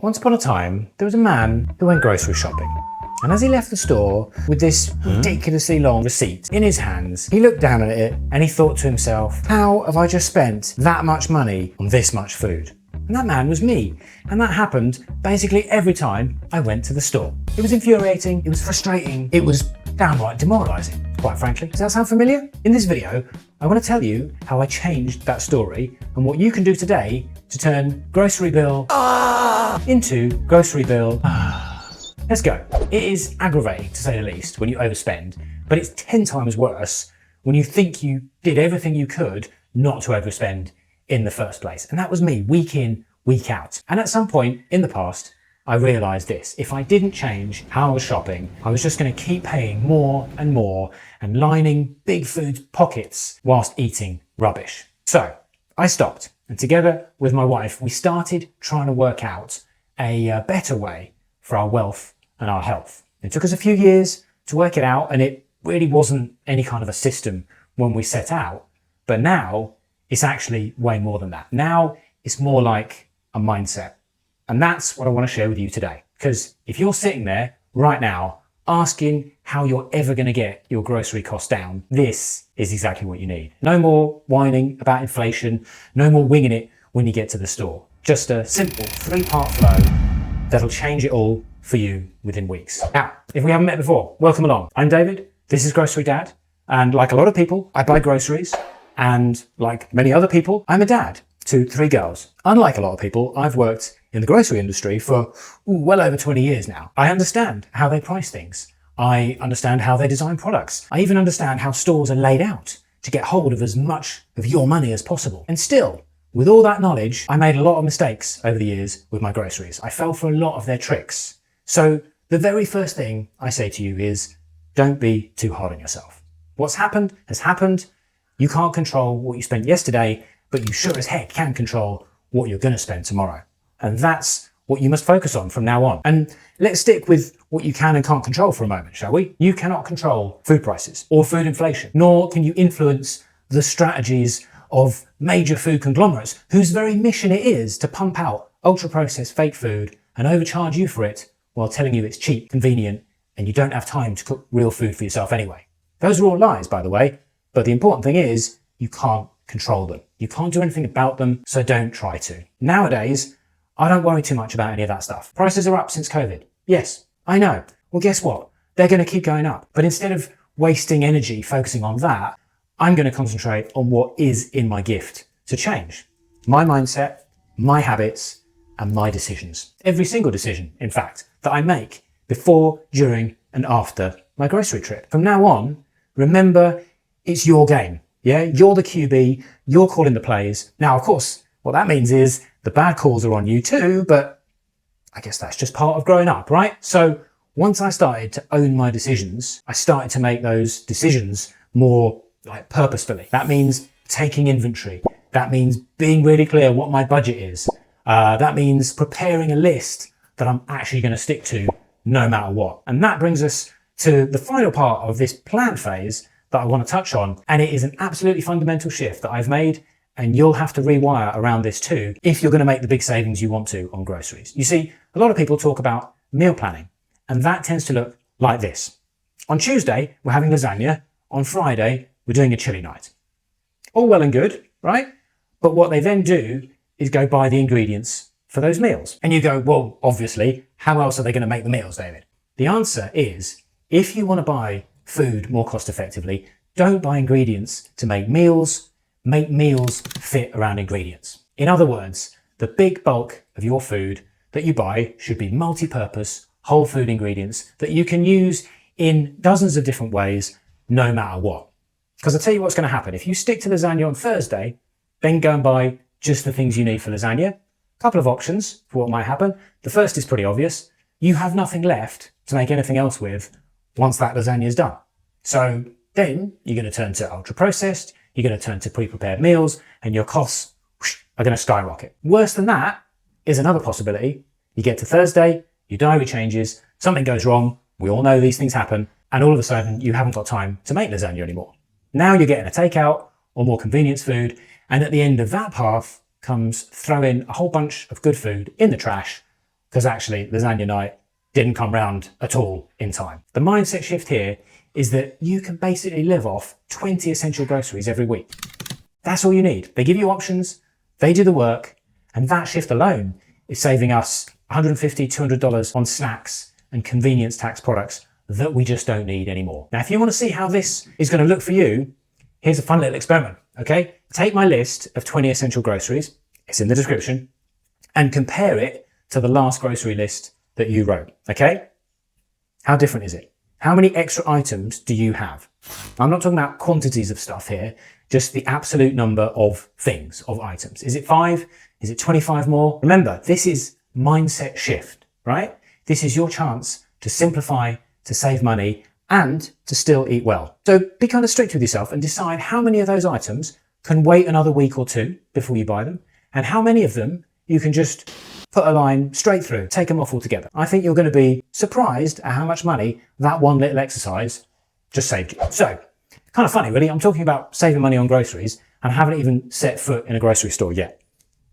Once upon a time, there was a man who went grocery shopping. And as he left the store with this ridiculously long receipt in his hands, he looked down at it and he thought to himself, how have I just spent that much money on this much food? And that man was me. And that happened basically every time I went to the store. It was infuriating, it was frustrating, it was downright demoralizing, quite frankly. Does that sound familiar? In this video, I want to tell you how I changed that story and what you can do today to turn grocery bill into grocery bill. Let's go. It is aggravating, to say the least, when you overspend, but it's 10 times worse when you think you did everything you could not to overspend in the first place. And that was me, week in, week out. And at some point in the past, I realized this. If I didn't change how I was shopping, I was just going to keep paying more and more and lining big food pockets whilst eating rubbish. So I stopped, and together with my wife, we started trying to work out a better way for our wealth and our health. It took us a few years to work it out, and it really wasn't any kind of a system when we set out. But now it's actually way more than that. Now it's more like a mindset. And that's what I want to share with you today. Because if you're sitting there right now asking how you're ever going to get your grocery costs down, this is exactly what you need. No more whining about inflation, no more winging it when you get to the store. Just a simple 3-part flow that'll change it all for you within weeks. Now, if we haven't met before, welcome along. I'm David, this is Grocery Dad, and like a lot of people, I buy groceries, and like many other people, I'm a dad to 3 girls. Unlike a lot of people, I've worked in the grocery industry for well over 20 years now. I understand how they price things. I understand how they design products. I even understand how stores are laid out to get hold of as much of your money as possible. And still, with all that knowledge, I made a lot of mistakes over the years with my groceries. I fell for a lot of their tricks. So the very first thing I say to you is, don't be too hard on yourself. What's happened has happened. You can't control what you spent yesterday, but you sure as heck can control what you're going to spend tomorrow. And that's what you must focus on from now on. And let's stick with what you can and can't control for a moment, shall we? You cannot control food prices or food inflation, nor can you influence the strategies of major food conglomerates whose very mission it is to pump out ultra-processed fake food and overcharge you for it while telling you it's cheap, convenient, and you don't have time to cook real food for yourself anyway. Those are all lies, by the way, but the important thing is you can't control them. You can't do anything about them, so don't try to. Nowadays, I don't worry too much about any of that stuff. Prices are up since COVID. Yes, I know. Well, guess what? They're going to keep going up. But instead of wasting energy focusing on that, I'm going to concentrate on what is in my gift to change. My mindset, my habits, and my decisions. Every single decision, in fact, that I make before, during, and after my grocery trip. From now on, remember, it's your game. Yeah, you're the QB, you're calling the plays. Now, of course, what that means is the bad calls are on you too, but I guess that's just part of growing up, right? So once I started to own my decisions, I started to make those decisions more purposefully. That means taking inventory. That means being really clear what my budget is. That means preparing a list that I'm actually going to stick to no matter what. And that brings us to the final part of this plan phase that I want to touch on. And it is an absolutely fundamental shift that I've made, and you'll have to rewire around this too if you're going to make the big savings you want to on groceries. You see, a lot of people talk about meal planning, and that tends to look like this. On Tuesday, we're having lasagna. On Friday, we're doing a chili night. All well and good, right? But what they then do is go buy the ingredients for those meals. And you go, well, obviously, how else are they going to make the meals, David? The answer is, if you want to buy food more cost effectively, don't buy ingredients to make meals fit around ingredients. In other words, the big bulk of your food that you buy should be multi-purpose, whole food ingredients that you can use in dozens of different ways, no matter what. Because I'll tell you what's going to happen. If you stick to lasagna on Thursday, then go and buy just the things you need for lasagna. A couple of options for what might happen. The first is pretty obvious. You have nothing left to make anything else with once that lasagna is done. So then you're going to turn to ultra-processed, you're going to turn to pre-prepared meals, and your costs are going to skyrocket. Worse than that is another possibility. You get to Thursday, your diary changes, something goes wrong, we all know these things happen, and all of a sudden you haven't got time to make lasagna anymore. Now you're getting a takeout or more convenience food, and at the end of that path comes throw in a whole bunch of good food in the trash because actually lasagna night didn't come round at all in time. The mindset shift here is that you can basically live off 20 essential groceries every week. That's all you need. They give you options, they do the work, and that shift alone is saving us $150, $200 on snacks and convenience tax products that we just don't need anymore. Now, if you want to see how this is going to look for you, here's a fun little experiment, okay? Take my list of 20 essential groceries, it's in the description, and compare it to the last grocery list that you wrote, okay? How different is it? How many extra items do you have? I'm not talking about quantities of stuff here, just the absolute number of things, of items. Is it 5? Is it 25 more? Remember, this is mindset shift, right? This is your chance to simplify, to save money, and to still eat well. So be kind of strict with yourself and decide how many of those items can wait another week or two before you buy them, and how many of them you can just put a line straight through, take them off altogether. I think you're going to be surprised at how much money that one little exercise just saved you. So, kind of funny really, I'm talking about saving money on groceries and I haven't even set foot in a grocery store yet.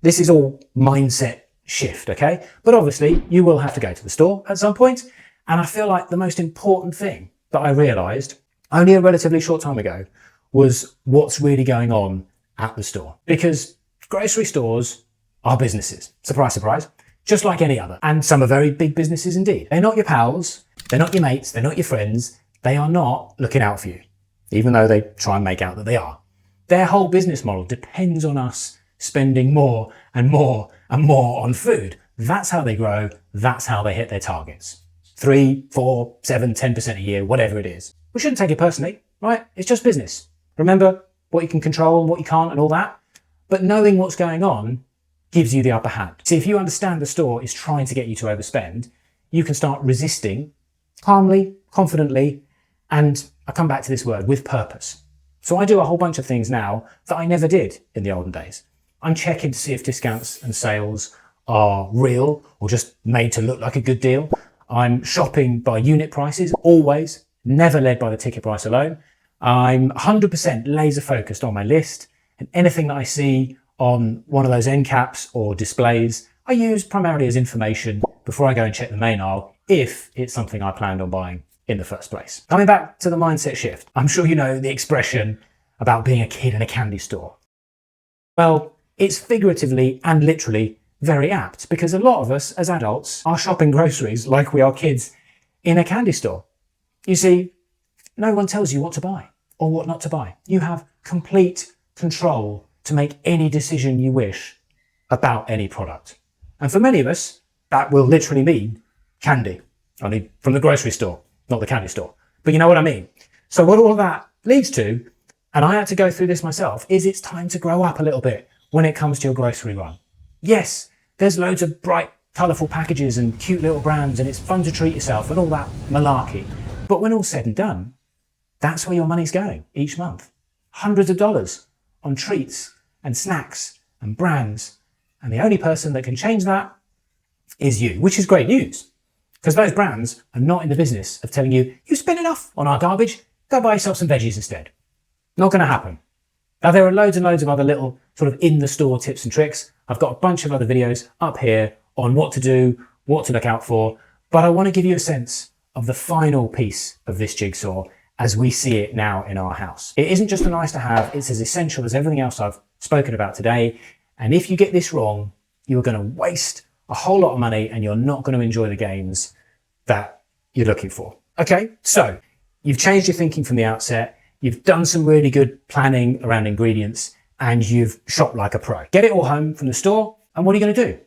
This is all mindset shift, okay? But obviously you will have to go to the store at some point, and I feel like the most important thing that I realised only a relatively short time ago was what's really going on at the store. Because grocery stores are businesses. Surprise, surprise. Just like any other. And some are very big businesses indeed. They're not your pals. They're not your mates. They're not your friends. They are not looking out for you, even though they try and make out that they are. Their whole business model depends on us spending more and more and more on food. That's how they grow. That's how they hit their targets. 3, 4, 7, 10% a year, whatever it is. We shouldn't take it personally, right? It's just business. Remember what you can control and what you can't and all that. But knowing what's going on gives you the upper hand. See, if you understand the store is trying to get you to overspend, you can start resisting calmly, confidently, and I come back to this word, with purpose. So I do a whole bunch of things now that I never did in the olden days. I'm checking to see if discounts and sales are real or just made to look like a good deal. I'm shopping by unit prices, always, never led by the ticket price alone. I'm 100% laser focused on my list, and anything that I see on one of those end caps or displays, I use primarily as information before I go and check the main aisle if it's something I planned on buying in the first place. Coming back to the mindset shift, I'm sure you know the expression about being a kid in a candy store. Well, it's figuratively and literally very apt, because a lot of us as adults are shopping groceries like we are kids in a candy store. You see, no one tells you what to buy or what not to buy. You have complete control to make any decision you wish about any product. And for many of us, that will literally mean candy, only from the grocery store, not the candy store. But you know what I mean. So what all of that leads to, and I had to go through this myself, is it's time to grow up a little bit when it comes to your grocery run. Yes, there's loads of bright, colourful packages and cute little brands, and it's fun to treat yourself and all that malarkey. But when all's said and done, that's where your money's going each month. Hundreds of dollars on treats and snacks and brands. And the only person that can change that is you, which is great news, because those brands are not in the business of telling you, you spend enough on our garbage, go buy yourself some veggies instead. Not going to happen. Now, there are loads and loads of other little sort of in the store tips and tricks. I've got a bunch of other videos up here on what to do, what to look out for, but I want to give you a sense of the final piece of this jigsaw as we see it now in our house. It isn't just a nice to have, it's as essential as everything else I've spoken about today. And if you get this wrong, you're going to waste a whole lot of money and you're not going to enjoy the gains that you're looking for. Okay, so you've changed your thinking from the outset, you've done some really good planning around ingredients, and you've shopped like a pro. Get it all home from the store, and what are you going to do?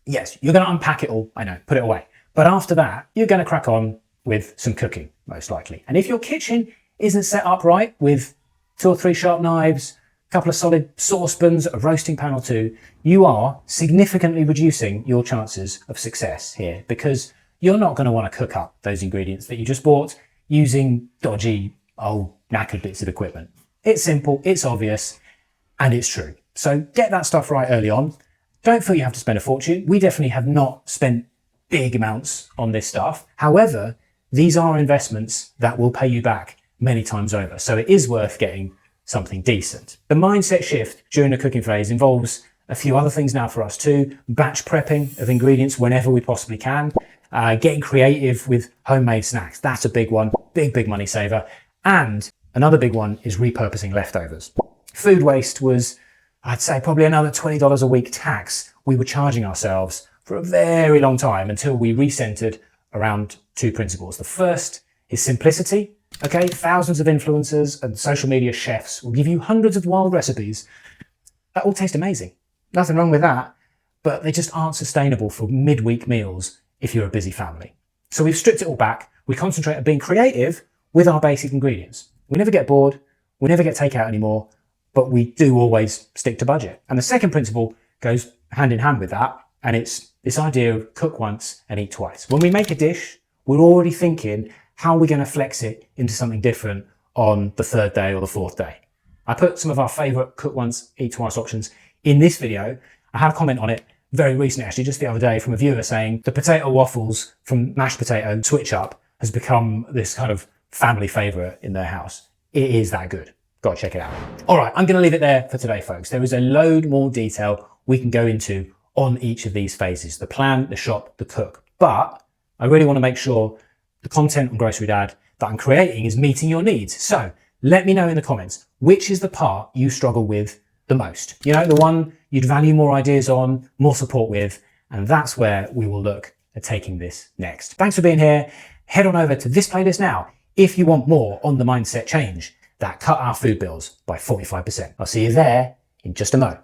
Yes, you're going to unpack it all, I know, put it away. But after that, you're going to crack on with some cooking, most likely. And if your kitchen isn't set up right with 2 or 3 sharp knives, a couple of solid saucepans, a roasting pan or 2, you are significantly reducing your chances of success here, because you're not going to want to cook up those ingredients that you just bought using dodgy, old, knackered bits of equipment. It's simple, it's obvious, and it's true. So get that stuff right early on. Don't feel you have to spend a fortune. We definitely have not spent big amounts on this stuff. However, these are investments that will pay you back many times over. So it is worth getting something decent. The mindset shift during the cooking phase involves a few other things now for us too. Batch prepping of ingredients whenever we possibly can. Getting creative with homemade snacks. That's a big one. Big money saver. And another big one is repurposing leftovers. Food waste was, I'd say, probably another $20 a week tax we were charging ourselves for a very long time until we recentered around two principles. The first is simplicity. Okay, thousands of influencers and social media chefs will give you hundreds of wild recipes that all taste amazing. Nothing wrong with that, but they just aren't sustainable for midweek meals if you're a busy family. So we've stripped it all back. We concentrate on being creative with our basic ingredients. We never get bored. We never get takeout anymore, but we do always stick to budget. And the second principle goes hand in hand with that, and it's this idea of cook once and eat twice. When we make a dish, we're already thinking, how are we going to flex it into something different on the third day or the fourth day? I put some of our favorite cook once, eat twice options in this video. I had a comment on it very recently, actually, just the other day, from a viewer saying the potato waffles from mashed potato switch up has become this kind of family favorite in their house. It is that good. Go check it out. All right, I'm going to leave it there for today, folks. There is a load more detail we can go into on each of these phases: the plan, the shop, the cook. But I really want to make sure the content on Grocery Dad that I'm creating is meeting your needs. So let me know in the comments, which is the part you struggle with the most? You know, the one you'd value more ideas on, more support with, and that's where we will look at taking this next. Thanks for being here. Head on over to this playlist now if you want more on the mindset change that cut our food bills by 45%. I'll see you there in just a mo.